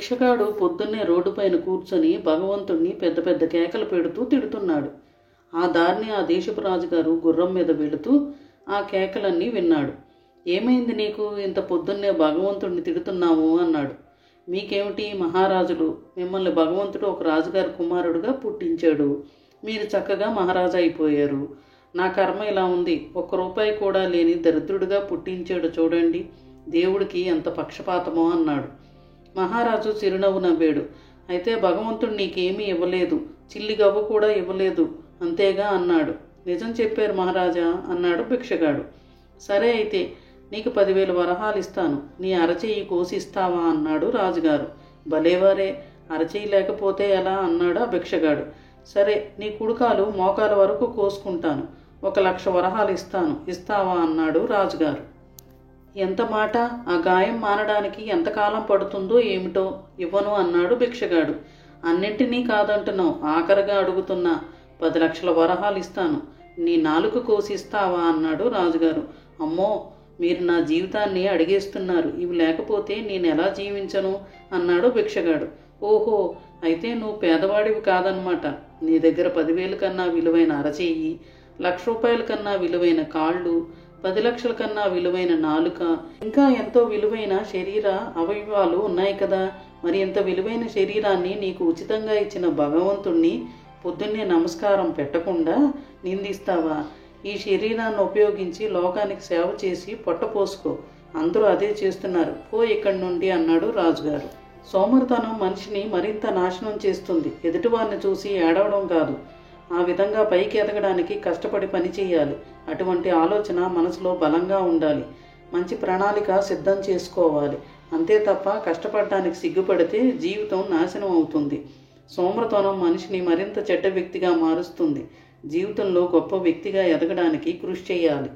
భిక్షగాడు పొద్దున్నే రోడ్డుపైన కూర్చొని భగవంతుణ్ణి పెద్ద పెద్ద కేకలు పెడుతూ తిడుతున్నాడు. ఆ దారిని ఆ దేశపు రాజుగారు గుర్రం మీద వెళుతూ ఆ కేకలన్నీ విన్నాడు. ఏమైంది నీకు, ఇంత పొద్దున్నే భగవంతుణ్ణి తిడుతున్నావు అన్నాడు. మీకేమిటి మహారాజులు, మిమ్మల్ని భగవంతుడు ఒక రాజుగారి కుమారుడుగా పుట్టించాడు, మీరు చక్కగా మహారాజా అయిపోయారు. నా కర్మ ఇలా ఉంది, ఒక్క రూపాయి కూడా లేని దరిద్రుడిగా పుట్టించాడు చూడండి, దేవుడికి ఎంత పక్షపాతమో అన్నాడు. మహారాజు చిరునవ్వు నవ్వాడు. అయితే భగవంతుడు నీకేమీ ఇవ్వలేదు, చిల్లిగవ్వ కూడా ఇవ్వలేదు అంతేగా అన్నాడు. నిజం చెప్పారు మహారాజా అన్నాడు భిక్షగాడు. సరే అయితే నీకు 10,000 వరహాలు ఇస్తాను, నీ అరచెయ్యి కోసిస్తావా అన్నాడు రాజుగారు. భలేవారే, అరచెయ్యి లేకపోతే ఎలా అన్నాడు ఆ భిక్షగాడు. సరే, నీ కుడుకాలు మోకాల వరకు కోసుకుంటాను, 1,00,000 వరహాలు ఇస్తాను, ఇస్తావా అన్నాడు రాజుగారు. ఎంత మాట, ఆ గాయం మానడానికి ఎంతకాలం పడుతుందో ఏమిటో, ఇవ్వను అన్నాడు భిక్షగాడు. అన్నింటినీ కాదంటున్నావు, ఆఖరిగా అడుగుతున్నా, 10 లక్షల వరహాలు ఇస్తాను, నీ నాలుక కోసిస్తావా అన్నాడు రాజుగారు. అమ్మో, మీరు నా జీవితాన్ని అడిగేస్తున్నారు, ఇవి లేకపోతే నేను ఎలా జీవించను అన్నాడు భిక్షగాడు. ఓహో, అయితే నువ్వు పేదవాడివి కాదనమాట. నీ దగ్గర 10,000 కన్నా విలువైన అరచెయ్యి, 1,00,000 రూపాయల కన్నా విలువైన కాళ్ళు, 10 లక్షల కన్నా విలువైన నాలుక, ఇంకా ఎంతో విలువైన శరీర అవయవాలు ఉన్నాయి కదా. మరి ఇంత విలువైన శరీరాన్ని నీకు ఉచితంగా ఇచ్చిన భగవంతుణ్ణి పొద్దున్నే నమస్కారం పెట్టకుండా నిందిస్తావా? ఈ శరీరాన్ని ఉపయోగించి లోకానికి సేవ చేసి పొట్టపోసుకో, అందరూ అదే చేస్తున్నారు, పో ఇక్కడి నుండి అన్నాడు రాజుగారు. సోమరితనం మనిషిని మరింత నాశనం చేస్తుంది. ఎదుటివారిని చూసి ఏడవడం కాదు, ఆ విధంగా పైకి ఎదగడానికి కష్టపడి పని చేయాలి. అటువంటి ఆలోచన మనసులో బలంగా ఉండాలి. మంచి ప్రణాళిక సిద్ధం చేసుకోవాలి. అంతే తప్ప కష్టపడడానికి సిగ్గుపడితే జీవితం నాశనం అవుతుంది. సోమరితనం మనిషిని మరింత చెడ్డ వ్యక్తిగా మారుస్తుంది. జీవితంలో గొప్ప వ్యక్తిగా ఎదగడానికి కృషి చేయాలి.